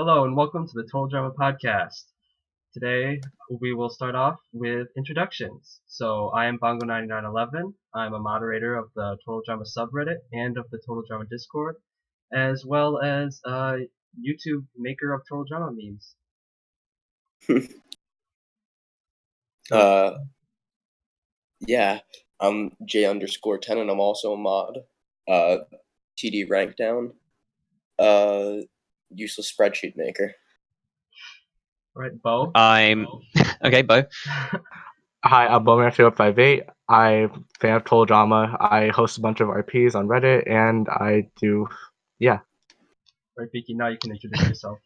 Hello and welcome to the Total Drama Podcast. Today we will start off with introductions. So I am Bongo9911. I'm a moderator of the Total Drama subreddit and of the Total Drama Discord, as well as a YouTube maker of Total Drama memes. Uh, yeah, I'm J_10 and I'm also a mod. TD rank down. Useless spreadsheet maker. Right, Bo? I'm okay, Bo. Hi, I'm Bowman58. I'm a fan of Total Drama. I host a bunch of RPs on Reddit, and I do, Right, Beaky, now you can introduce yourself.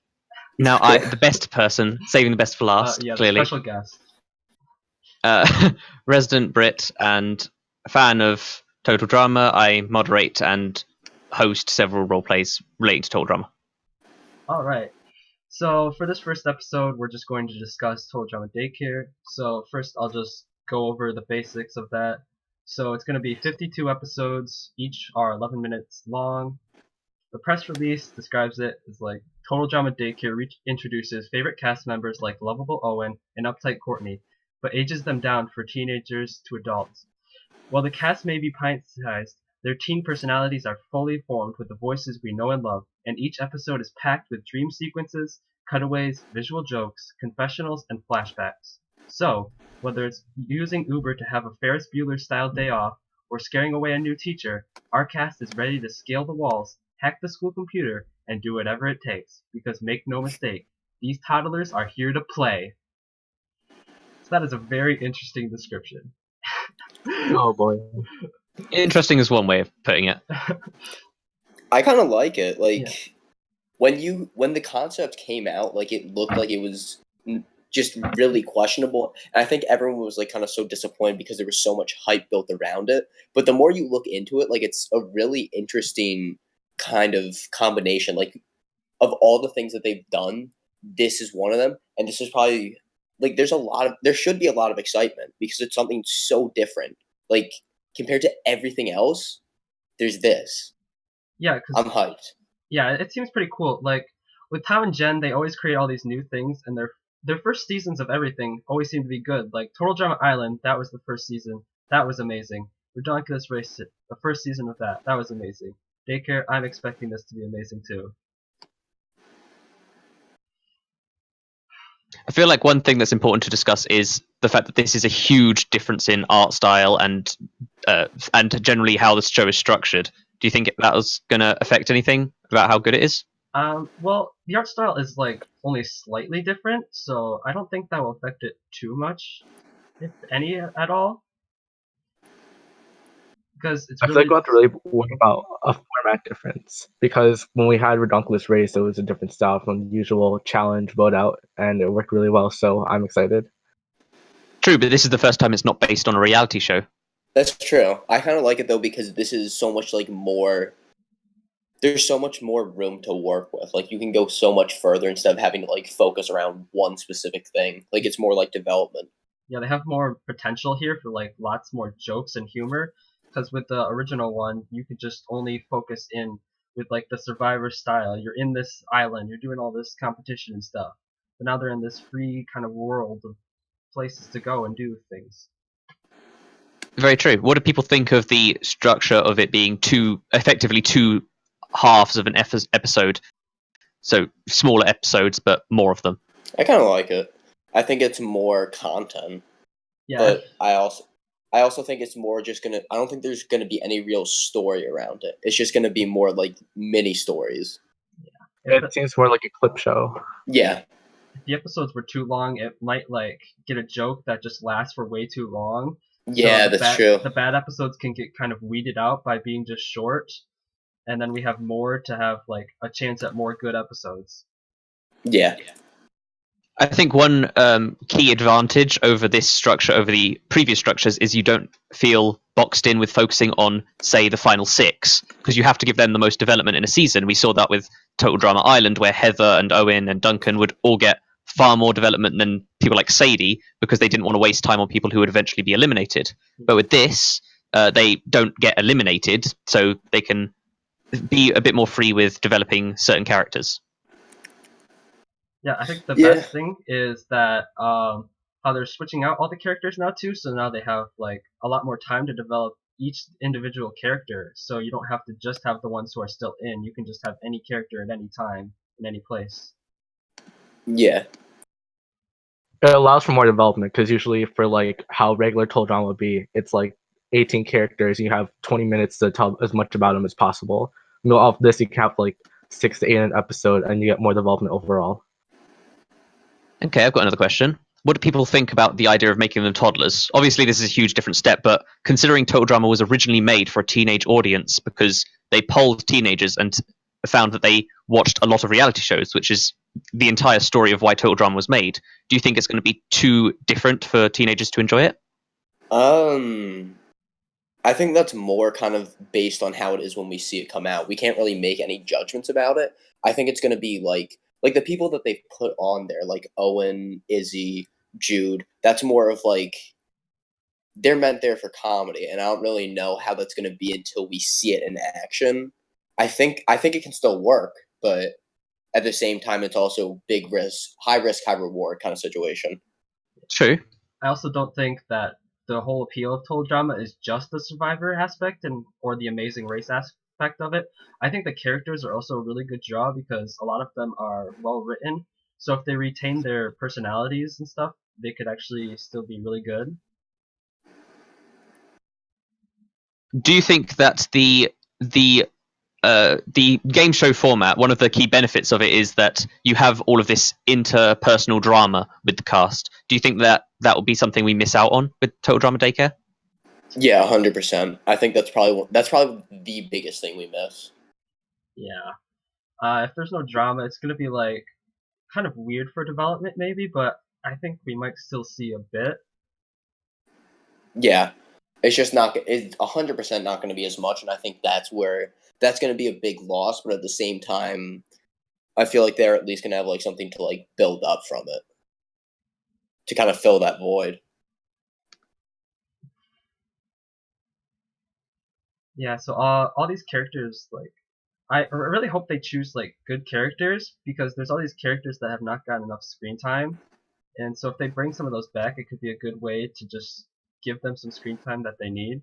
Now, the best person, saving the best for last, The clearly. special guest. Resident Brit and a fan of Total Drama. I moderate and host several roleplays relating to Total Drama. Alright. So for this first episode, we're just going to discuss Total Drama Daycare. So first, I'll just go over the basics of that. So it's going to be 52 episodes, each are 11 minutes long. The press release describes it as like Total Drama Daycare introduces favorite cast members like lovable Owen and uptight Courtney, but ages them down for teenagers to adults. While the cast may be pint-sized, their teen personalities are fully formed with the voices we know and love, and each episode is packed with dream sequences, cutaways, visual jokes, confessionals, and flashbacks. So, whether it's using Uber to have a Ferris Bueller-style day off, or scaring away a new teacher, our cast is ready to scale the walls, hack the school computer, and do whatever it takes, because make no mistake, these toddlers are here to play. So that is a very interesting description. Oh boy. Interesting is one way of putting it. I kind of like it. Yeah. When the concept came out, it looked like it was just really questionable. And I think everyone was kind of so disappointed because there was so much hype built around it. But the more you look into it, there—it's a really interesting kind of combination. Of all the things that they've done, this is one of them, and this is probably there should be a lot of excitement because it's something so different. Compared to everything else, there's this. Yeah, I'm hyped. Yeah, it seems pretty cool. Like with Tom and Jen, they always create all these new things, and their first seasons of everything always seem to be good. Like Total Drama Island, that was the first season, that was amazing. Redonkulous Race, the first season of that was amazing. Daycare, I'm expecting this to be amazing too. I feel like one thing that's important to discuss is the fact that this is a huge difference in art style and generally how the show is structured. Do you think that was going to affect anything about how good it is? Well, the art style is only slightly different, so I don't think that will affect it too much, if any at all. Because it's I really... feel like we'll have to really worry about a format difference, because when we had Redonkulous Race, it was a different style from the usual challenge vote out, and it worked really well, so I'm excited. True, but this is the first time it's not based on a reality show. That's true. I kind of like it though because this is so much more. There's so much more room to work with. You can go so much further instead of having to focus around one specific thing. It's more development. Yeah, they have more potential here for lots more jokes and humor. Because with the original one, you could just only focus in with the Survivor style. You're in this island, you're doing all this competition and stuff. But now they're in this free kind of world of places to go and do things. Very true. What do people think of the structure of it being effectively two halves of an episode? So smaller episodes, but more of them. I kind of like it. I think it's more content. Yeah. But I also think it's more just I don't think there's gonna be any real story around it. It's just gonna be more mini stories. Yeah. It seems more like a clip show. Yeah. If the episodes were too long, it might get a joke that just lasts for way too long. Yeah, so that's true. The bad episodes can get kind of weeded out by being just short, and then we have more to have a chance at more good episodes. Yeah. I think one key advantage over this structure, over the previous structures, is you don't feel boxed in with focusing on, say, the final six, because you have to give them the most development in a season. We saw that with Total Drama Island, where Heather and Owen and Duncan would all get far more development than people like Sadie, because they didn't want to waste time on people who would eventually be eliminated. But with this, they don't get eliminated, so they can be a bit more free with developing certain characters. Yeah, I think the Yeah. best thing is that how they're switching out all the characters now too, so now they have like a lot more time to develop each individual character. So you don't have to just have the ones who are still in. You can just have any character at any time in any place. Yeah. It allows for more development because usually for like how regular Total Drama would be, it's like 18 characters and you have 20 minutes to tell as much about them as possible. Off this, you can have like 6 to 8 in an episode and you get more development overall. Okay, I've got another question. What do people think about the idea of making them toddlers? Obviously, this is a huge different step, but considering Total Drama was originally made for a teenage audience because they polled teenagers and found that they watched a lot of reality shows, which is the entire story of why Total Drama was made. Do you think it's going to be too different for teenagers to enjoy it? I think that's more kind of based on how it is when we see it come out. We can't really make any judgments about it. I think it's going to be like the people that they've put on there, like Owen, Izzy, Jude. That's more of like they're meant there for comedy, and I don't really know how that's going to be until we see it in action. I think it can still work, but at the same time, it's also big risk, high reward kind of situation. True. I also don't think that the whole appeal of Total Drama is just the survivor aspect and or the amazing race aspect of it. I think the characters are also a really good draw because a lot of them are well written. So if they retain their personalities and stuff, they could actually still be really good. Do you think that the game show format, one of the key benefits of it is that you have all of this interpersonal drama with the cast? Do you think that that will be something we miss out on with Total Drama Daycare? Yeah, 100%. I think that's probably the biggest thing we miss. Yeah. If there's no drama, it's gonna be like kind of weird for development maybe, but I think we might still see a bit. Yeah, it's just not. It's 100% not going to be as much, and I think that's going to be a big loss. But at the same time, I feel like they're at least going to have like something to like build up from it to kind of fill that void. Yeah, so all these characters like I really hope they choose like good characters because there's all these characters that have not gotten enough screen time, and so if they bring some of those back, it could be a good way to just give them some screen time that they need.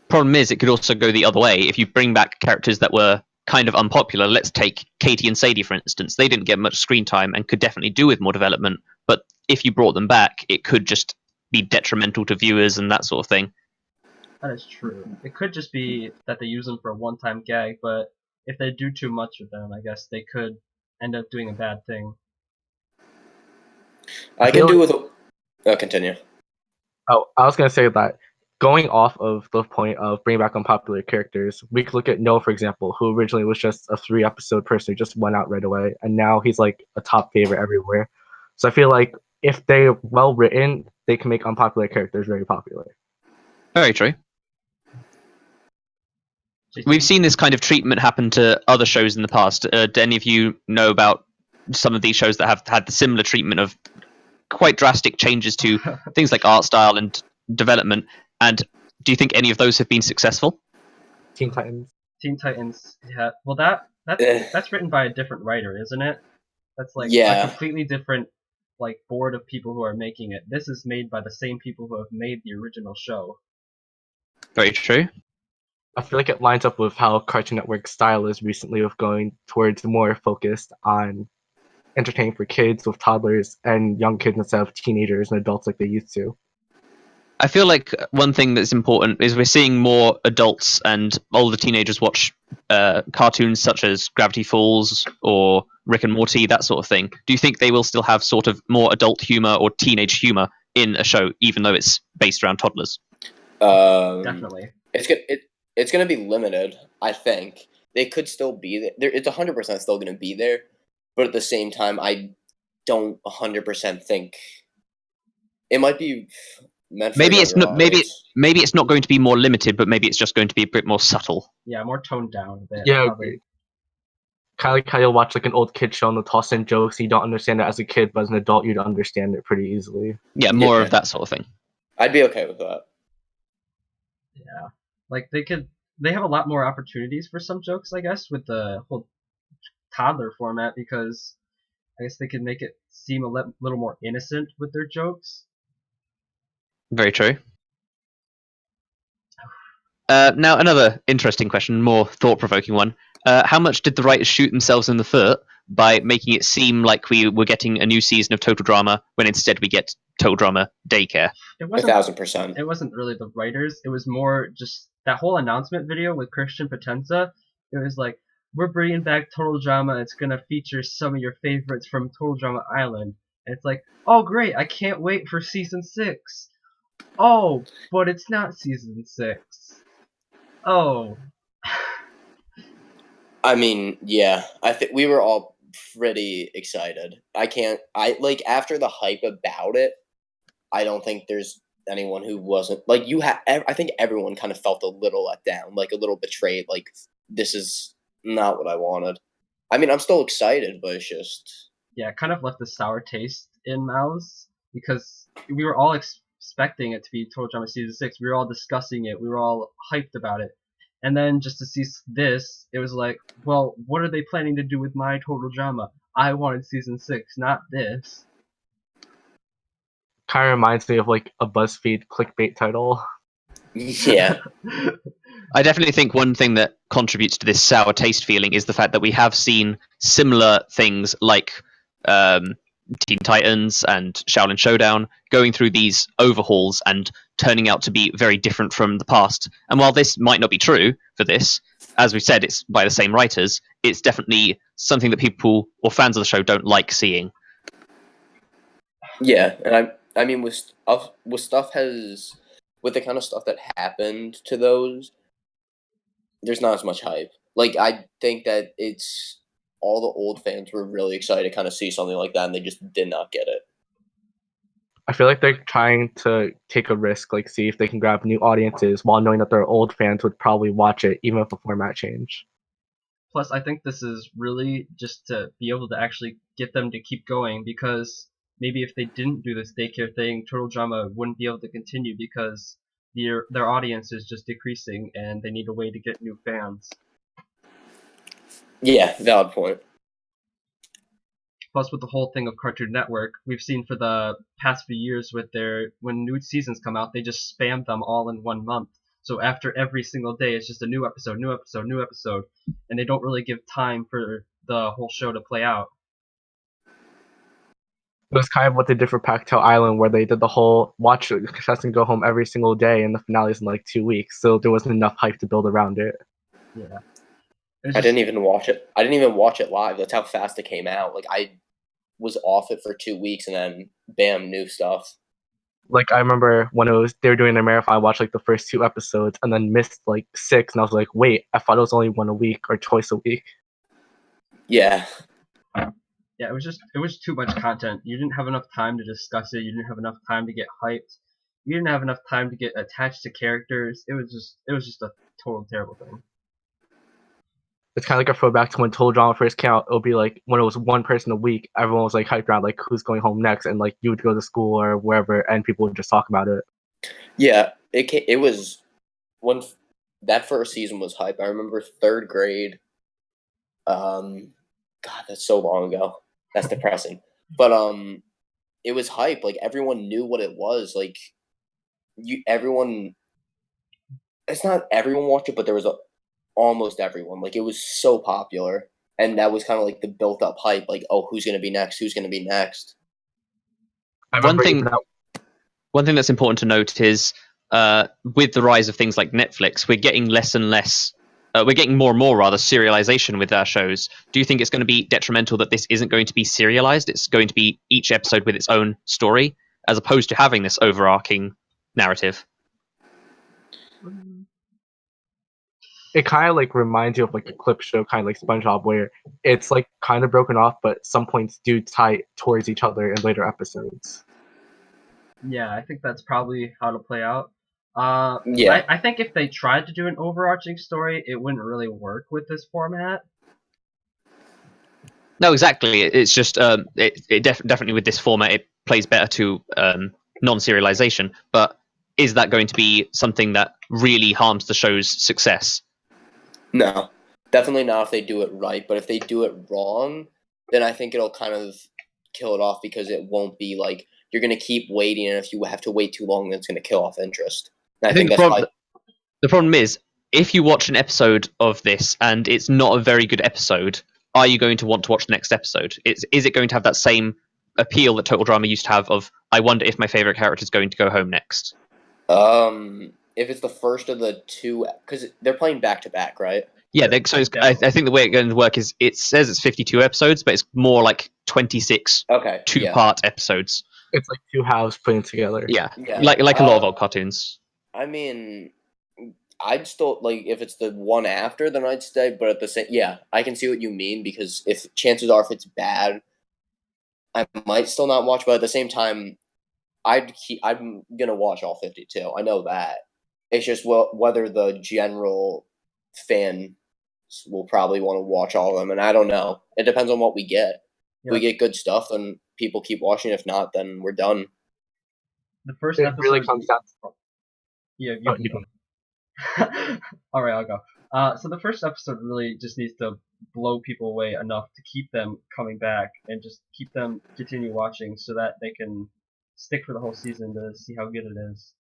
Problem is, it could also go the other way. If you bring back characters that were kind of unpopular, let's take Katie and Sadie, for instance. They didn't get much screen time and could definitely do with more development, but if you brought them back, it could just be detrimental to viewers and that sort of thing. That is true. It could just be that they use them for a one-time gag, but if they do too much of them, I guess they could end up doing a bad thing. I can feel do like- with. Continue. Oh, I was gonna say that going off of the point of bringing back unpopular characters, we could look at Noah, for example, who originally was just a 3 episode person who just went out right away, and now he's like a top favorite everywhere. So I feel like if they're well written, they can make unpopular characters very popular. Very true. We've seen this kind of treatment happen to other shows in the past. Do any of you know about some of these shows that have had the similar treatment of quite drastic changes to things like art style and development? And do you think any of those have been successful? Teen Titans. Teen Titans, yeah. Well, that's written by a different writer, isn't it? That's like a Yeah. completely different like board of people who are making it. This is made by the same people who have made the original show. Very true. I feel like it lines up with how Cartoon Network's style is recently, of going towards more focused on entertaining for kids with toddlers and young kids instead of teenagers and adults like they used to. I feel like one thing that's important is we're seeing more adults and older teenagers watch cartoons such as Gravity Falls or Rick and Morty, that sort of thing. Do you think they will still have sort of more adult humor or teenage humor in a show, even though it's based around toddlers? Definitely. It's gonna be limited. I think they could still be there. It's 100% still gonna be there, but at the same time, I don't 100% think it might be meant for a Maybe it's younger not. audience. Maybe it's not going to be more limited, but maybe it's just going to be a bit more subtle. Yeah, more toned down a bit. Yeah, Probably. kind of like how you'll watch like an old kid show and they'll toss in jokes. You don't understand it as a kid, but as an adult, you'd understand it pretty easily. Yeah, more Yeah. of that sort of thing. I'd be okay with that. Yeah. Like they have a lot more opportunities for some jokes, I guess, with the whole toddler format because I guess they could make it seem a little more innocent with their jokes. Very true. Now, another interesting question, more thought-provoking one. How much did the writers shoot themselves in the foot by making it seem like we were getting a new season of Total Drama when instead we get Total Drama Daycare? It A wasn't 1000%. it wasn't really the writers. It was more just that whole announcement video with Christian Potenza. It was like, we're bringing back Total Drama. It's going to feature some of your favorites from Total Drama Island. And it's like, oh, great. I can't wait for season 6. Oh, but it's not season 6. Oh. I mean, yeah, I think we were all pretty excited. I like after the hype about it, I don't think there's anyone who wasn't like I think everyone kind of felt a little let down, like a little betrayed. Like this is not what I wanted. I mean, I'm still excited, but it's just Yeah, it kind of left a sour taste in mouths because we were all expecting it to be Total Drama Season 6. We were all discussing it. We were all hyped about it. And then just to see this, it was like, well, what are they planning to do with my Total Drama? I wanted Season 6, not this. Kind of reminds me of like a BuzzFeed clickbait title. yeah, I definitely think one thing that contributes to this sour taste feeling is the fact that we have seen similar things like Teen Titans and Shaolin Showdown going through these overhauls and turning out to be very different from the past. And while this might not be true for this, as we said, it's by the same writers, it's definitely something that people or fans of the show don't like seeing. yeah, and I mean with stuff has with the kind of stuff that happened to those, there's not as much hype. Like I think that it's all the old fans were really excited to kind of see something like that, and they just did not get it. I feel like they're trying to take a risk, like see if they can grab new audiences while knowing that their old fans would probably watch it even if a format change. Plus, I think this is really just to be able to actually get them to keep going because maybe if they didn't do this daycare thing, Total Drama wouldn't be able to continue because their audience is just decreasing and they need a way to get new fans. Yeah, valid point. Plus, with the whole thing of Cartoon Network, we've seen for the past few years with when new seasons come out, they just spam them all in 1 month. So after every single day, it's just a new episode, new episode, new episode, and they don't really give time for the whole show to play out. It was kind of what they did for Pactel Island, where they did the whole watch contestant go home every single day, and the finale's in like 2 weeks. So there wasn't enough hype to build around it. Yeah. I didn't even watch it. I didn't even watch it live. That's how fast it came out. Like I was off it for 2 weeks, and then bam, new stuff. Like I remember when they were doing their marathon, I watched like the first 2 episodes and then missed like 6, and I was like, wait, I thought it was only one a week or twice a week. Yeah, Yeah, it was too much content. You didn't have enough time to discuss it. You didn't have enough time to get hyped. You didn't have enough time to get attached to characters. It was just a total terrible thing. It's kind of like a throwback to when Total Drama first came out. It'll be like when it was one person a week, everyone was like hyped around like who's going home next, and like you would go to school or wherever, and people would just talk about it. yeah. It was when that first season was hype. I remember third grade. God, that's so long ago. That's depressing. But it was hype. Like everyone knew what it was. Like everyone. It's not everyone watched it, but there was almost everyone. Like it was so popular, and that was kind of like the built up hype. Like, oh, who's gonna be next? Who's gonna be next? I One remember thing One thing that's important to note is with the rise of things like Netflix, we're getting less and less. We're getting more and more, rather, serialization with our shows. Do you think it's going to be detrimental that this isn't going to be serialized? It's going to be each episode with its own story, as opposed to having this overarching narrative. it kind of like reminds you of like a clip show, kind of like SpongeBob, where it's like kind of broken off, but some points do tie towards each other in later episodes. Yeah, I think that's probably how to play out. Yeah, I think if they tried to do an overarching story, it wouldn't really work with this format. No, exactly. It's just definitely with this format, it plays better to non-serialization. But is that going to be something that really harms the show's success? no, definitely not if they do it right. But if they do it wrong, then I think it'll kind of kill it off because it won't be like you're going to keep waiting, and if you have to wait too long, then it's going to kill off interest. And I I think think that's why. the problem is, if you watch an episode of this and it's not a very good episode, are you going to want to watch the next episode? Is it going to have that same appeal that Total Drama used to have of, I wonder if my favorite character is going to go home next? If it's the first of the two, because they're playing back to back, right? Yeah, I think the way it's going to work is it says it's 52 episodes, but it's more like 26 Okay. two-part episodes. It's like two halves putting together. Yeah, Yeah. like a lot of old cartoons. I mean, I'd still like if it's the one after, then I'd stay. But at the same, yeah, I can see what you mean because if chances are if it's bad, I might still not watch. But at the same time, I'm gonna watch all 52. I know that. It's just whether the general fan will probably want to watch all of them, and I don't know. It depends on what we get. If we get good stuff, then people keep watching. If not, then we're done. The first It episode really comes down. Yeah, Oh, you you can go. All right, I'll go. So the first episode really just needs to blow people away enough to keep them coming back and just keep them continue watching so that they can stick for the whole season to see how good it is.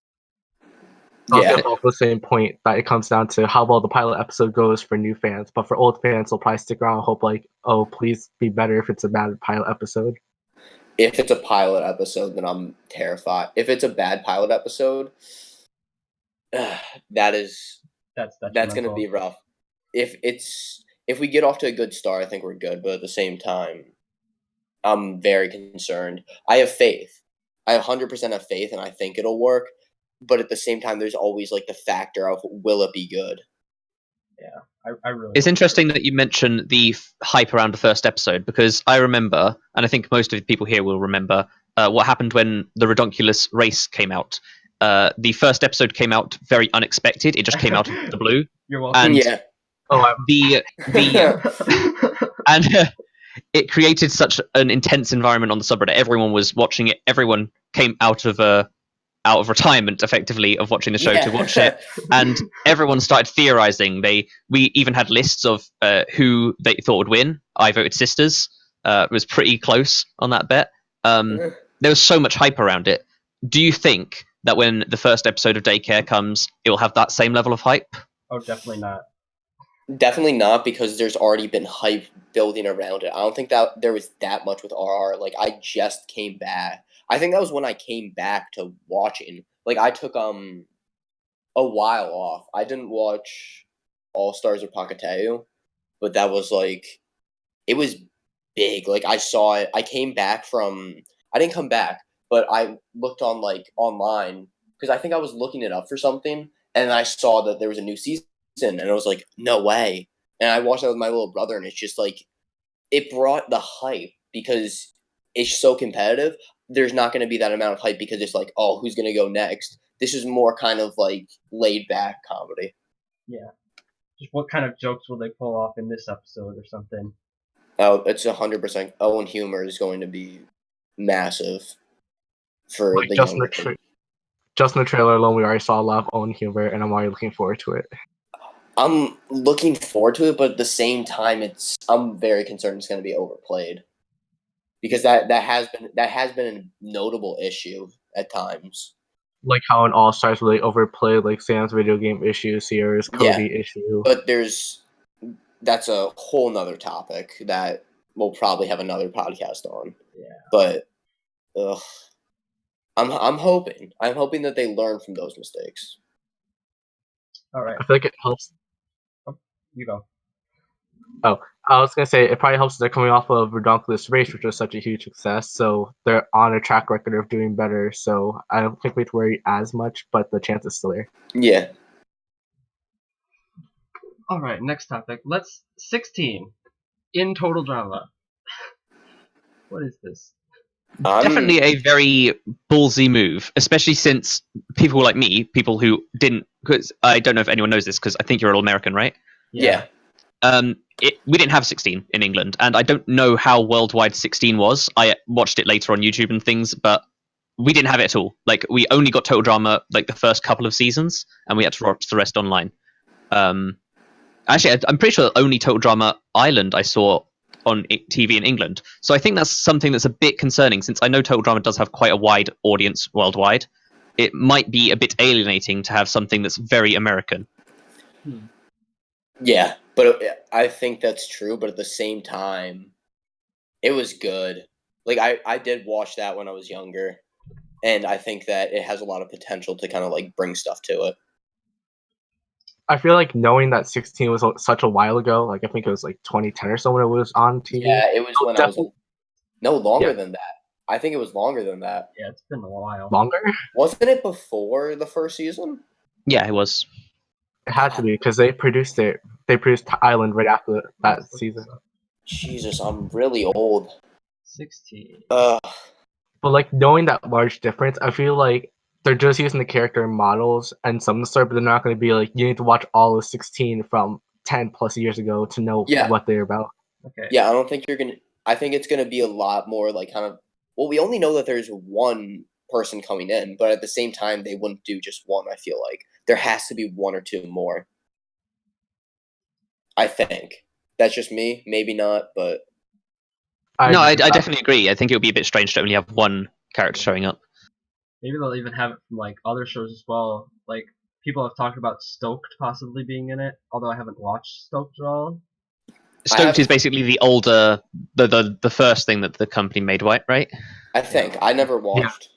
Yeah. Also, off the same point that it comes down to how well the pilot episode goes for new fans, but for old fans, they'll probably stick around and hope like, oh, please be better if it's a bad pilot episode. If it's a pilot episode, then I'm terrified. If it's a bad pilot episode, that's going to be rough. If we get off to a good start, I think we're good. But at the same time, I'm very concerned. I have faith. I 100% have faith, and I think it'll work. But at the same time, there's always like the factor of will it be good? Yeah, I really. It's interesting that you mention the hype around the first episode because I remember, and I think most of the people here will remember, what happened when the Redonkulous race came out. The first episode came out very unexpected. It just came out of the blue. You're welcome. And Yeah. the and it created such an intense environment on the subreddit. Everyone was watching it. Everyone came out of retirement, effectively, of watching the show to watch it, and everyone started theorizing. We even had lists of who they thought would win. I voted Sisters. It was pretty close on that bet. There was so much hype around it. Do you think that when the first episode of Daycare comes, it will have that same level of hype? Oh, definitely not. Definitely not, because there's already been hype building around it. I don't think that there was that much with RR. Like, I just came back. I think that was when I came back to watching. Like, I took a while off. I didn't watch All Stars or Pacateu, but that was like, it was big. Like, I saw it. I came back from. I didn't come back, but I looked on like online because I think I was looking it up for something, and I saw that there was a new season. And I was like, no way. And I watched that with my little brother, and it's just like, it brought the hype because it's so competitive. There's not going to be that amount of hype because it's like, oh, who's going to go next? This is more kind of like laid back comedy. Yeah. Just what kind of jokes will they pull off in this episode or something? Oh, it's 100%. Owen humor is going to be massive for Like the just in younger the just in the trailer alone, we already saw a lot of own humor, and I'm already looking forward to it. I'm looking forward to it, but at the same time, I'm very concerned it's going to be overplayed because that has been a notable issue at times. Like how in All Stars really overplayed like Sam's video game issue, Sierra's Cody issue. But that's a whole nother topic that we'll probably have another podcast on. Yeah. But I'm hoping that they learn from those mistakes. All right. I feel like it helps. You go. Oh, I was gonna say it probably helps that they're coming off of Redonkulous Race, which was such a huge success. So they're on a track record of doing better. So I don't think we have to worry as much, but the chance is still there. Yeah. All right. Next topic. 16 in Total Drama. What is this? Definitely a very ballsy move, especially since people like me, people who didn't, because I don't know if anyone knows this, because I think you're all American, right? Yeah. We didn't have 16 in England, and I don't know how worldwide 16 was. I watched it later on YouTube and things, but we didn't have it at all. Like, we only got Total Drama like the first couple of seasons, and we had to watch the rest online. Actually, I'm pretty sure only Total Drama Ireland I saw on TV in England. So I think that's something that's a bit concerning, since I know Total Drama does have quite a wide audience worldwide. It might be a bit alienating to have something that's very American. Yeah, but I think that's true. But at the same time, it was good. Like I did watch that when I was younger, and I think that it has a lot of potential to kind of like bring stuff to it. I feel like knowing that 16 was such a while ago, like I think it was like 2010 or so when it was on TV. Yeah, it was when I was longer Yeah. than that. I think it was longer than that. Yeah, it's been a while. Longer? Wasn't it before the first season? Yeah, it was. It had to be because they produced it. They produced Island right after that Let's look season. this up. Jesus, I'm really old. 16. Uh, But like knowing that large difference, I feel like they're just using the character models and some of the story, but they're not going to be like, you need to watch all of 16 from 10 plus years ago to know Yeah. what they're about. Okay. yeah, I don't think you're gonna. I think it's gonna be a lot more like kind of. Well, we only know that there's one person coming in, but at the same time, they wouldn't do just one. I feel like there has to be one or two more. I think that's just me. Maybe not, but No, I definitely agree. I think it would be a bit strange to only have one character showing up. Maybe they'll even have it from like other shows as well. Like people have talked about Stoked possibly being in it, although I haven't watched Stoked at all. Stoked is basically the older, the first thing that the company made, right? I think I never watched.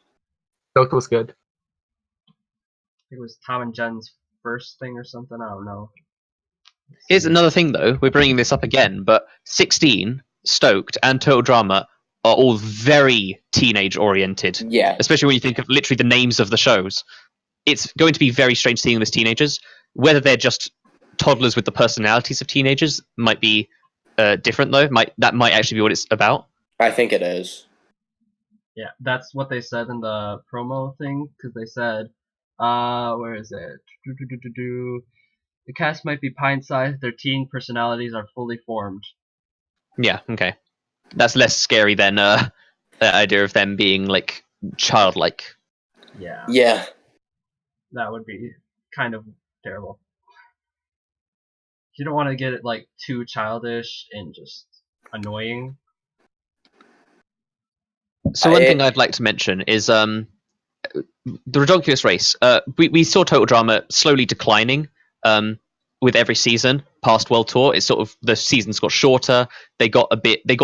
Stoked was good. I think it was Tom and Jen's first thing or something. I don't know. Here's another thing, though. We're bringing this up again, but 16, Stoked, and Total Drama are all very teenage-oriented. Yeah, Especially when you think of literally the names of the shows. It's going to be very strange seeing them as teenagers. Whether they're just toddlers with the personalities of teenagers might be different, though. That might actually be what it's about. I think it is. Yeah, that's what they said in the promo thing, because they said, where is it? The cast might be pint-sized, their teen personalities are fully formed. Yeah, okay. That's less scary than the idea of them being, like, childlike. Yeah, Yeah, that would be kind of terrible. You don't want to get it, like, too childish and just annoying. So one thing I'd like to mention is the Redonkulous race. We saw Total Drama slowly declining with every season past World Tour. It's sort of the seasons got shorter. They got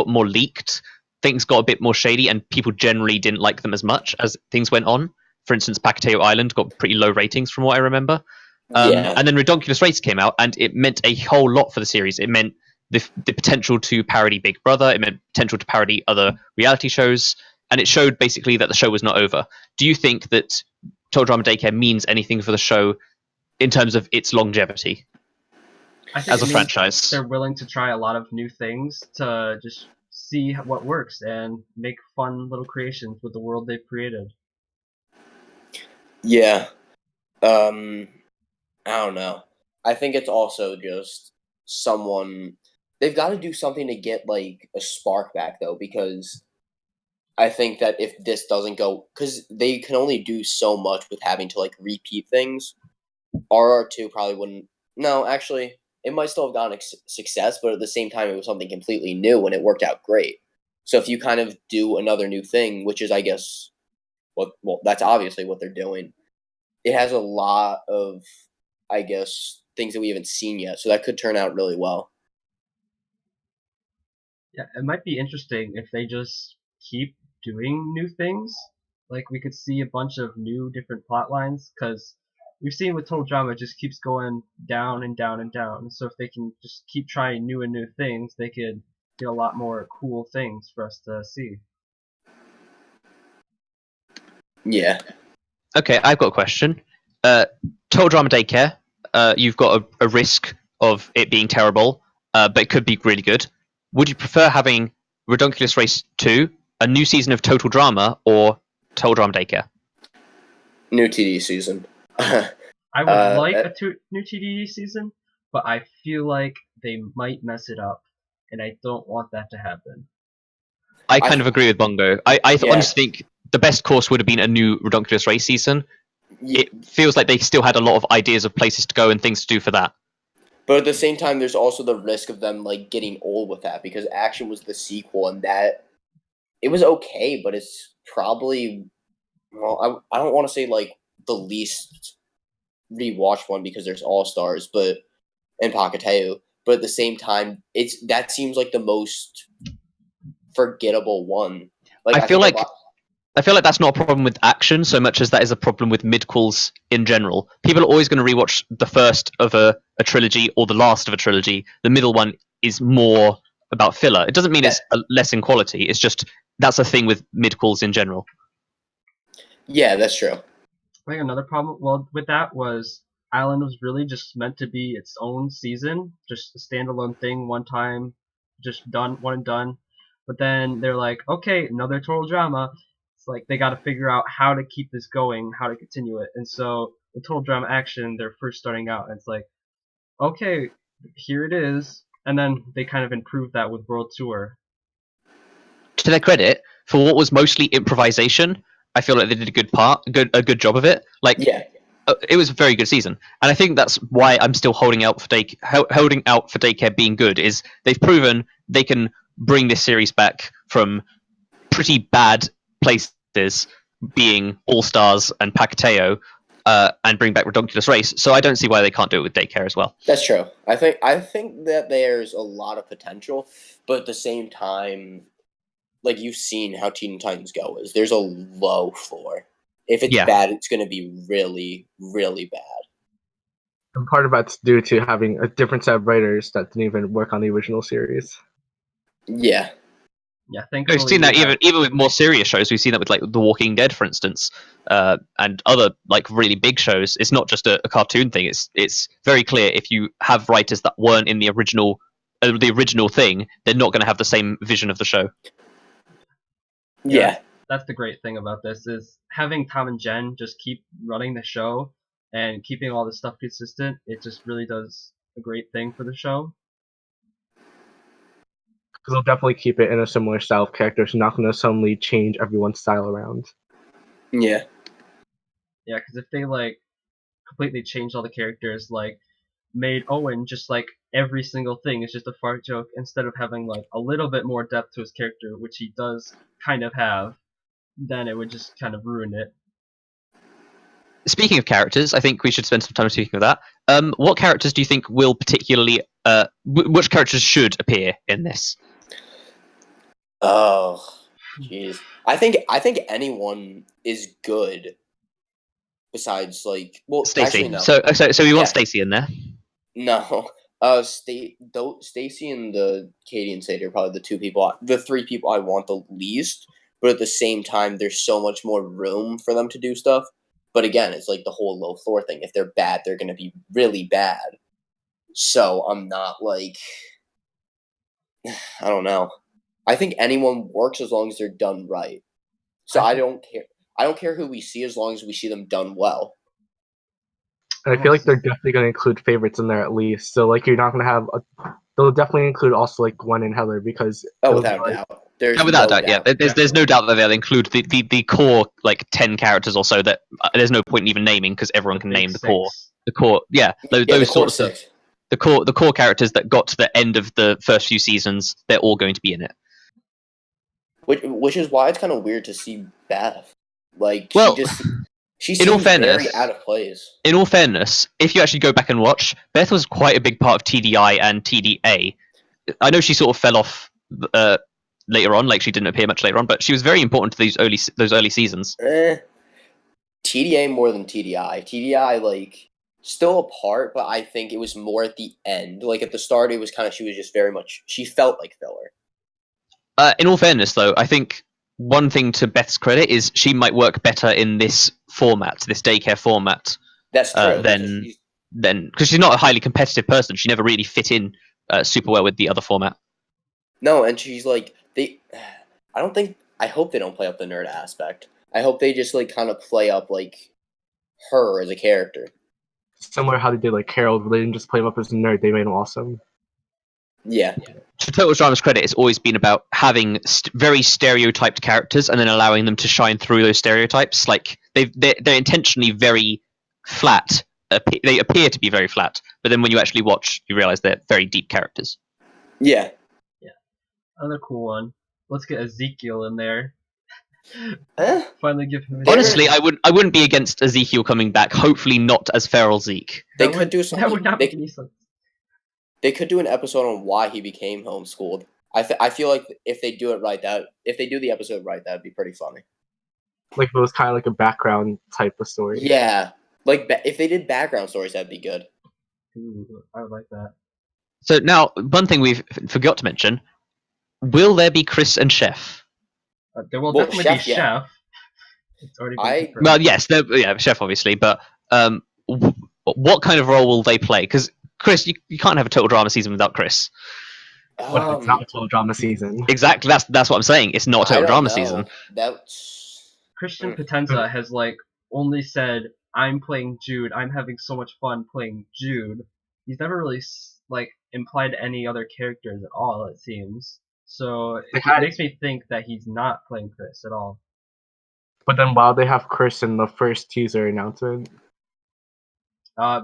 more leaked. Things got a bit more shady, and people generally didn't like them as much as things went on. For instance, Pacateo Island got pretty low ratings from what I remember. yeah. And then Redonkulous Race came out, and it meant a whole lot for the series. It meant the potential to parody Big Brother. It meant potential to parody other reality shows. And it showed basically that the show was not over. Do you think that Total Drama Daycare means anything for the show in terms of its longevity I think as a franchise? they're willing to try a lot of new things to just see what works and make fun little creations with the world they've created. Yeah. I don't know. I think it's also just they've got to do something to get like a spark back though, because I think that if this doesn't go, because they can only do so much with having to like repeat things. RR2 probably wouldn't. No, actually, it might still have gotten success, but at the same time, it was something completely new and it worked out great. So if you kind of do another new thing, which is, I guess, that's obviously what they're doing. It has a lot of, I guess, things that we haven't seen yet, so that could turn out really well. Yeah, it might be interesting if they just keep doing new things. Like we could see a bunch of new different plot lines, because we've seen with Total Drama it just keeps going down and down and down. So if they can just keep trying new and new things, they could get a lot more cool things for us to see. Yeah. Okay, I've got a question. Total Drama Daycare, you've got a risk of it being terrible, but it could be really good. Would you prefer having Redonkulous Race 2, a new season of Total Drama, or Total Drama Daycare? New TD season. I would like a new TDD season, but I feel like they might mess it up, and I don't want that to happen. I kind of agree with Bongo. I Yeah. honestly think the best course would have been a new Redonkulous Race season. Yeah. It feels like they still had a lot of ideas of places to go and things to do for that. But at the same time, there's also the risk of them like getting old with that because Action was the sequel, and that it was okay, but it's probably I don't want to say like the least rewatched one because there's All Stars, but and Pacateu, but at the same time, that seems like the most forgettable one. Like I I feel think a like lot. I feel like that's not a problem with Action so much as that is a problem with midquels in general. People are always going to rewatch the first of a trilogy or the last of a trilogy. The middle one is more about filler. It doesn't mean it's less in quality. It's just that's a thing with midquels in general. Yeah, that's true. I think another problem, well, with that was Island was really just meant to be its own season, just a standalone thing, one time, just done, one and done. But then they're like, okay, another Total Drama. It's like they got to figure out how to keep this going, how to continue it. And so the Total Drama Action, they're first starting out, and it's like, okay, here it is. And then they kind of improved that with World Tour. To their credit, for what was mostly improvisation, I feel like they did a good job of it. Like, Yeah, it was a very good season, and I think that's why I'm still holding out for Daycare being good. Is they've proven they can bring this series back from pretty bad places, being All Stars and Pacateo, and bring back Redonkulous Race. So I don't see why they can't do it with Daycare as well. that's true. I think that there's a lot of potential, but at the same time, like you've seen how Teen Titans Go is. There's a low floor. If it's Yeah. bad, it's going to be really, really bad. And part of that's due to having a different set of writers that didn't even work on the original series. Yeah. Yeah, We've thankfully. seen that even with more serious shows. We've seen that with like The Walking Dead, for instance, and other like really big shows. It's not just a cartoon thing. It's very clear if you have writers that weren't in the original thing, they're not going to have the same vision of the show. Yeah. That's the great thing about this is having Tom and Jen just keep running the show and keeping all this stuff consistent. It just really does a great thing for the show. Because they'll definitely keep it in a similar style of characters, not going to suddenly change everyone's style around. Yeah. Yeah, because if they like completely changed all the characters, like made Owen just like every single thing is just a fart joke instead of having like a little bit more depth to his character, which he does kind of have, then it would just kind of ruin it. Speaking of characters, I think we should spend some time speaking of that. What characters do you think will particularly? Which characters should appear in this? Oh, jeez. I think anyone is good. Besides, like, well, actually, Stacy. no, So we want Yeah. Stacy in there. no. Stacy and the Katie and Sadie are probably the three people I want the least. But at the same time, there's so much more room for them to do stuff. But again, it's like the whole low floor thing. If they're bad, they're going to be really bad. So I'm not like, I don't know. I think anyone works as long as they're done right. So I don't care. I don't care who we see as long as we see them done well. And I feel like they're definitely going to include favorites in there at least. So like you're not going to have they'll definitely include also like Gwen and Heather because Without a doubt. There's Without no doubt, yeah. There's no doubt that they'll include the core like 10 characters or so that there's no point in even naming because everyone can name the core. The core, yeah. Those the core sorts of six. the core characters that got to the end of the first few seasons, they're all going to be in it. Which is why it's kind of weird to see Beth. Like Well, she in all seems fairness, very out of place. In all fairness, if you actually go back and watch, Beth was quite a big part of TDI and TDA. I know she sort of fell off later on, like she didn't appear much later on, but she was very important to those early seasons. TDA more than TDI. TDI like still a part, but I think it was more at the end. Like at the start, it was kind of she was just very much she felt like filler. In all fairness, though, I think one thing to Beth's credit is she might work better in this format, this daycare format. That's true. Than because she's not a highly competitive person. She never really fit in super well with the other format. No, and she's like they. I don't think. I hope they don't play up the nerd aspect. I hope they just like kind of play up like her as a character. Similar how they did like Harold, where they didn't just play him up as a nerd; they made him awesome. Yeah. To Total Drama's credit, it's always been about having very stereotyped characters and then allowing them to shine through those stereotypes. Like they're intentionally very flat they appear to be very flat, but then when you actually watch, you realize they're very deep characters. Yeah. Another cool one. Let's get Ezekiel in there. Finally give him. Honestly, I wouldn't be against Ezekiel coming back. Hopefully, not as feral Zeke. They could do something. That would not make any sense. They could do an episode on why he became homeschooled. I feel like if they do it right, if they do the episode right, that'd be pretty funny. Like it was kind of like a background type of story. Yeah, like if they did background stories, that'd be good. Ooh, I would like that. So now, one thing we forgot to mention: will there be Chris and Chef? There will Well, definitely be Chef, yeah. Chef. It's already been confirmed. Well, yes, yeah, Chef obviously, but what kind of role will they play? Because Chris, you can't have a total drama season without Chris. But it's not a total drama season. Exactly, that's what I'm saying. It's not a total drama season. That's Christian Potenza has only said, "I'm playing Jude. I'm having so much fun playing Jude." He's never really implied any other characters at all. It seems so. It makes me think that he's not playing Chris at all. But then why they have Chris in the first teaser announcement?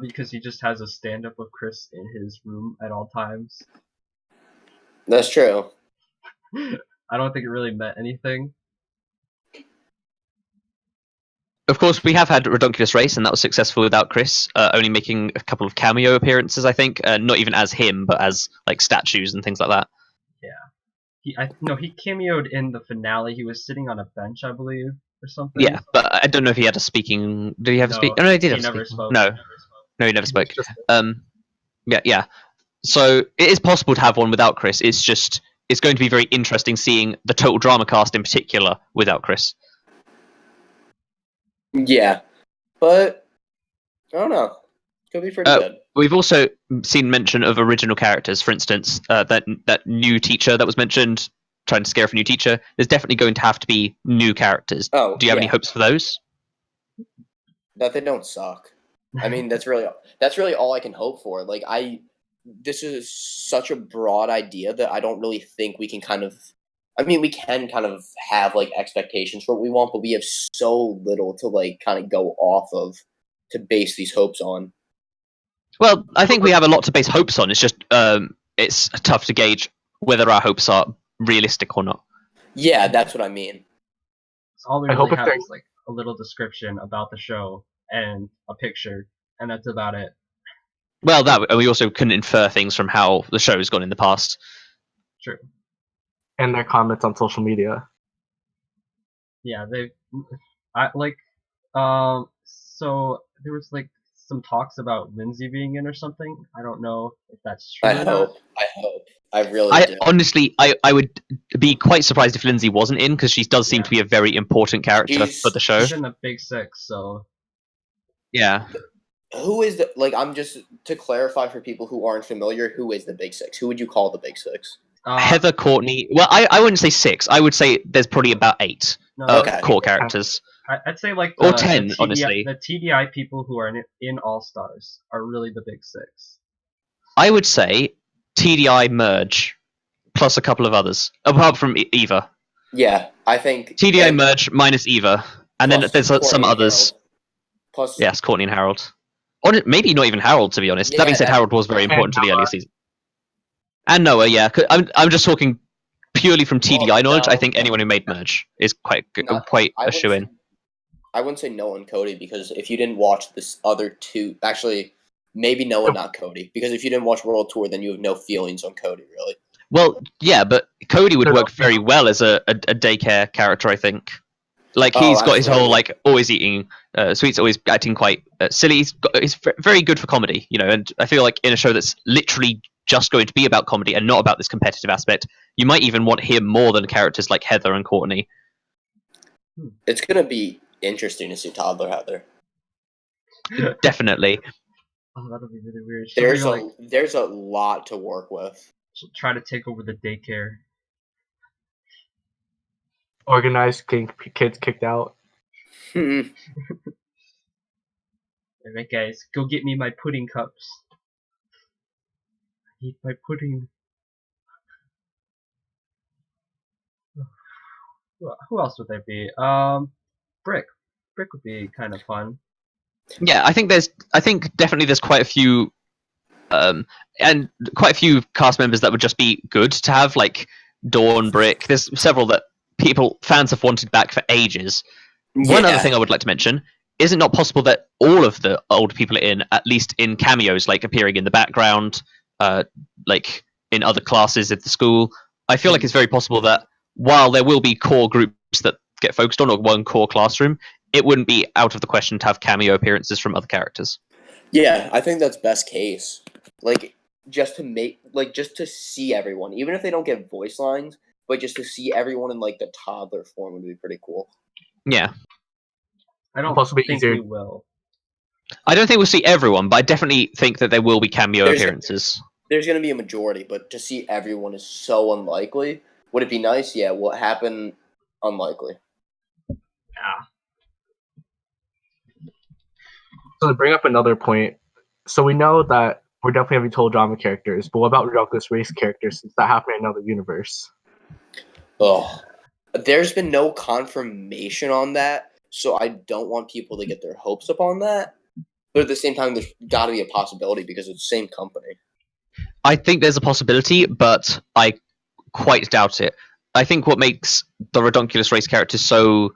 Because he just has a stand-up of Chris in his room at all times. That's true. I don't think it really meant anything. Of course, we have had Redonkulous Race, and that was successful without Chris, only making a couple of cameo appearances, I think. Not even as him, but as statues and things like that. Yeah. He cameoed in the finale. He was sitting on a bench, I believe, or something. Yeah, but I don't know if he had a speaking. Did he have a speak? Oh, no, he did have a never speaking. spoke. No, he never spoke. Yeah. So it is possible to have one without Chris. It's going to be very interesting seeing the Total Drama cast in particular without Chris. Yeah, but I don't know. Could be pretty good. We've also seen mention of original characters. For instance, that new teacher that was mentioned, trying to scare off a new teacher. There's definitely going to have to be new characters. Oh, do you have any hopes for those? That they don't suck. I mean, that's really all I can hope for. This is such a broad idea that I don't really think we can kind of. I mean, we can kind of have expectations for what we want, but we have so little to kind of go off of to base these hopes on. Well, I think we have a lot to base hopes on. It's just it's tough to gauge whether our hopes are realistic or not. Yeah, that's what I mean. So all we really have is a little description about the show and a picture, and that's about it. Well, and we also couldn't infer things from how the show's gone in the past. True. And their comments on social media. Yeah, so there was some talks about Lindsay being in or something. I don't know if that's true. I hope. I really do. Honestly, I would be quite surprised if Lindsay wasn't in, because she does seem to be a very important character for the show. She's in the Big Six, so yeah. Who is I'm just to clarify for people who aren't familiar. Who is the Big Six? Who would you call the Big Six? Heather, Courtney. Well, I wouldn't say 6. I would say there's probably about 8 core characters. I'd say or 10, honestly. The TDI people who are in All Stars are really the Big Six. I would say TDI Merge, plus a couple of others, apart from Eva. Yeah, I think TDI Merge minus Eva, and then there's some others. Plus, yes, Courtney and Harold. Or maybe not even Harold, to be honest. That being said, Harold was very important to the earlier season. And Noah, yeah. I'm just talking purely from TDI knowledge. I think anyone who made Merge is quite a shoe-in. I wouldn't say Noah and Cody, because if you didn't watch this other two, actually, maybe Noah, not Cody, because if you didn't watch World Tour, then you have no feelings on Cody, really. Well, yeah, but Cody would work very well as a daycare character, I think. He's got his whole always eating sweets, always acting quite silly. He's very good for comedy, and I feel like in a show that's literally just going to be about comedy and not about this competitive aspect, you might even want him more than characters like Heather and Courtney. It's gonna be interesting to see Toddler Heather. Definitely. Oh, that'll be really weird. There's a lot to work with. She'll try to take over the daycare. Organized kids kicked out. Alright, guys, go get me my pudding cups. I need my pudding. Who else would there be? Brick. Brick would be kind of fun. Yeah, I think definitely there's quite a few and quite a few cast members that would just be good to have, like Dawn, Brick. There's several that fans have wanted back for ages. One other Yeah, thing I would like to mention, is it not possible that all of the old people are in, at least in cameos, like appearing in the background, like in other classes at the school? I feel like it's very possible that while there will be core groups that get focused on, or one core classroom, it wouldn't be out of the question to have cameo appearances from other characters. yeah, I think that's best case. Like just to see everyone, even if they don't get voice lines, but just to see everyone in like the toddler form would be pretty cool. Yeah. I don't Plus, it'll be think easier. we will. I don't think we'll see everyone, but I definitely think that there will be cameo There's- appearances. There's going to be a majority, but to see everyone is so unlikely. Would it be nice? Yeah. Will it happen? Unlikely. So to bring up another point, so we know that we're definitely having total drama characters, but what about ridiculous race characters since that happened in another universe? Oh, there's been no confirmation on that, so I don't want people to get their hopes up on that. But at the same time, there's got to be a possibility because it's the same company. I think there's a possibility, but I quite doubt it. I think what makes the Redonkulous race characters so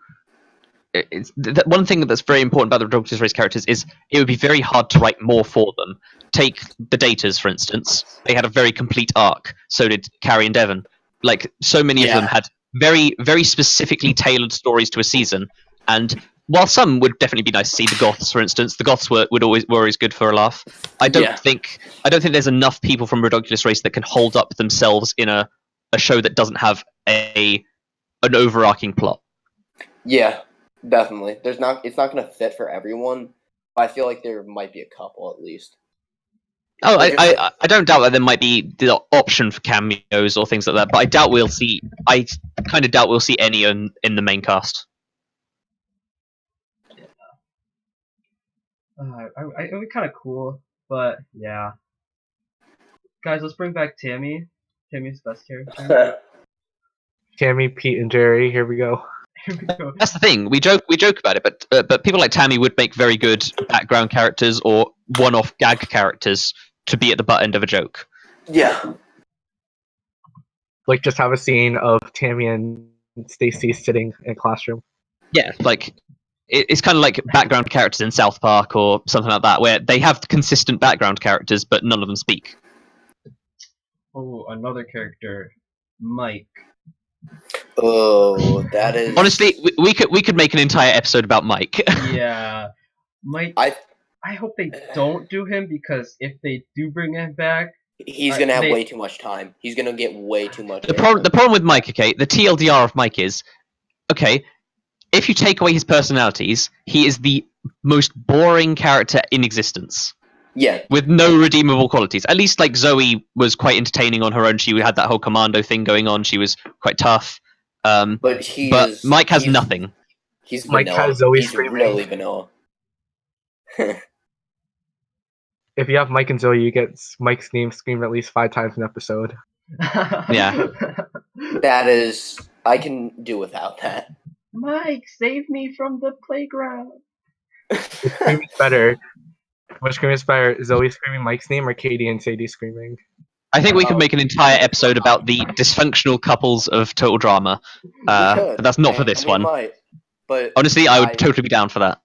one thing that's very important about the Redonkulous race characters is it would be very hard to write more for them. Take the Datas, for instance. They had a very complete arc. So did Carrie and Devon. Like, so many of them Yeah. had very, very specifically tailored stories to a season. And while some would definitely be nice to see, the Goths, for instance, the Goths were always good for a laugh. I don't think there's enough people from Redonkulous race that can hold up themselves in a show that doesn't have an overarching plot. Yeah, definitely. It's not going to fit for everyone. But I feel like there might be a couple at least. Oh, Like, I don't doubt that there might be the option for cameos or things like that, but I doubt we'll see. I kind of doubt we'll see any in the main cast. It would be kind of cool, but yeah. Guys, let's bring back Tammy. Tammy's best character. Tammy, Pete, and Jerry, here we go. Here we go. That's the thing. We joke about it, but people like Tammy would make very good background characters or one-off gag characters to be at the butt end of a joke. yeah. Like, just have a scene of Tammy and Stacy sitting in a classroom. Yeah, like it's kind of like background characters in South Park or something like that, where they have consistent background characters, but none of them speak. Oh, another character, Mike. Oh, that is Honestly, we could make an entire episode about Mike. Yeah, Mike. I hope they don't do him because if they do bring him back, he's gonna have way too much time. He's gonna get way too much. The problem with Mike, okay, the TLDR of Mike is, okay, if you take away his personalities, he is the most boring character in existence. Yeah. With no redeemable qualities. At least, like, Zoe was quite entertaining on her own. She had that whole commando thing going on. She was quite tough. But Mike has nothing. He's Mike vanilla. has Zoe He's screaming. really vanilla. If you have Mike and Zoe, you get Mike's name screamed at least 5 times an episode. Yeah. That is, I can do without that. Mike, save me from the playground. Which scream is better? Which scream is better? Zoe screaming Mike's name or Katie and Sadie screaming? I think we could make an entire episode about the dysfunctional couples of Total Drama. But that's not for this one. Might, but honestly, I would totally be down for that.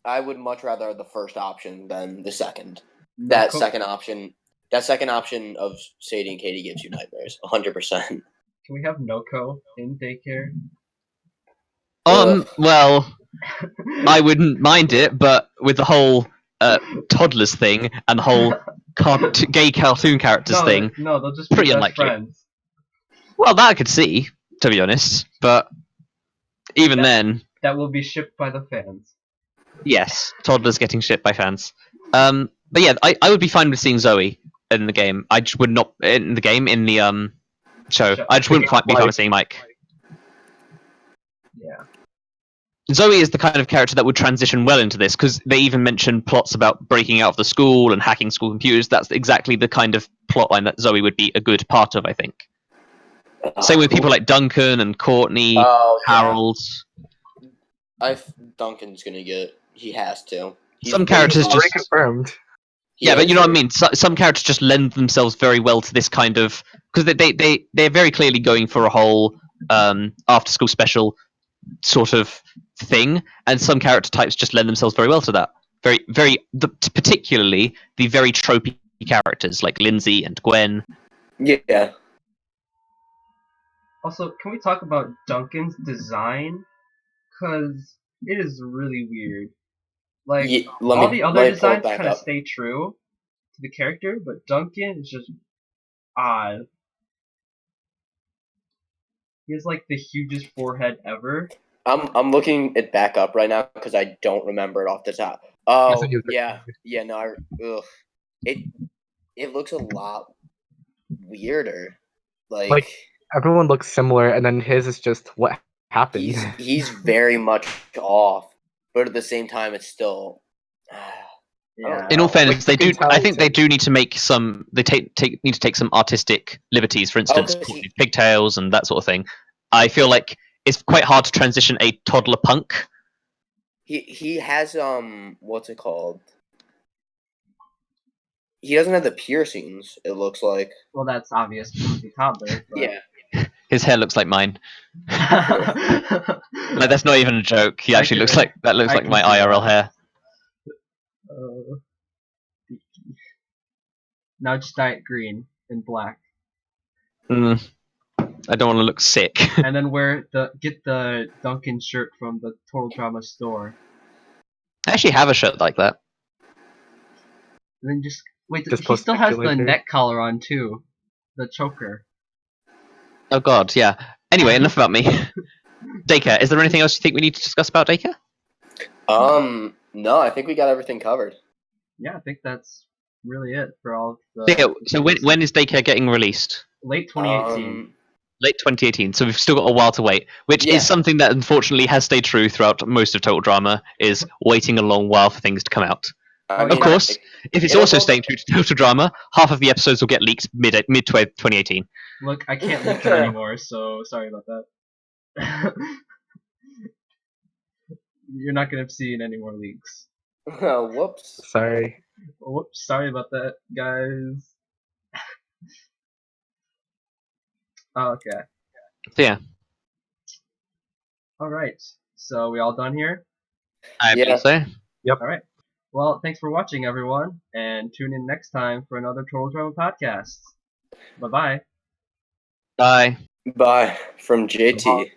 I would much rather have the first option than the second. No that second option of Sadie and Katie gives you nightmares, 100%. Can we have Noko in daycare? Well, I wouldn't mind it, but with the whole toddlers thing and the whole gay cartoon characters thing, no, they'll just be pretty best unlikely. friends. Well, that I could see, to be honest, but even then, that will be shipped by the fans. Yes, toddlers getting shipped by fans. But yeah, I would be fine with seeing Zoe in the game. I just would not in the game in the show. I just wouldn't be fine with seeing Mike. Yeah. Zoe is the kind of character that would transition well into this because they even mention plots about breaking out of the school and hacking school computers. That's exactly the kind of plotline that Zoe would be a good part of, I think. Same with people like Duncan and Courtney, Harold. Duncan's gonna get. He has to. Some characters Already just confirmed. yeah, but you know what I mean. Some characters just lend themselves very well to this kind of because they're very clearly going for a whole after school special sort of thing, and some character types just lend themselves very well to that. Particularly the very tropey characters like Lindsay and Gwen. Yeah. Also, can we talk about Duncan's design? Because it is really weird. Like, Yeah, all the other let me pull it designs back kind of up. stay true to the character, but Duncan is just odd. He has like the hugest forehead ever. I'm looking it back up right now because I don't remember it off the top. Yes, Oh it is. yeah, no, ugh. It looks a lot weirder. Like everyone looks similar, and then his is just what happened. he's very much off, but at the same time, it's still. Yeah. In all fairness, Like, they you can do. tell I think they it's- do need to make some. They need to take some artistic liberties. For instance, 'cause he- pigtails and that sort of thing. I feel like it's quite hard to transition a toddler punk. He has what's it called? He doesn't have the piercings. It looks like. Well, that's obvious because he's a toddler. But... Yeah. His hair looks like mine. Like that's not even a joke. He I actually can- looks like that. Looks I like can my see IRL that. hair. Now just dye it green and black, Mm, I don't want to look sick. and then get the Duncan shirt from the Total Drama store, I actually have a shirt like that. and then just wait. Just He post still a has picture the later. neck collar on too, the choker. Oh God, yeah. Anyway, enough about me. Daycare. Is there anything else you think we need to discuss about Daycare? No, I think we got everything covered. Yeah, I think that's really it for all of the. Yeah. So when is Daycare getting released? Late 2018. Late 2018. So we've still got a while to wait, which Yeah. is something that unfortunately has stayed true throughout most of Total Drama. Is waiting a long while for things to come out. I Of mean, Of course, if it's it'll also go- staying true to Total Drama, half of the episodes will get leaked mid 2018. Look, I can't leak them anymore, so sorry about that. You're not gonna see any more leaks. Whoops. Sorry. Whoops, sorry about that, guys. Oh, okay. So yeah, Alright. So we all done here? I Yeah. believe so. Alright. Well, thanks for watching, everyone, and tune in next time for another Total Drama podcast. Bye-bye. Bye. Bye from JT.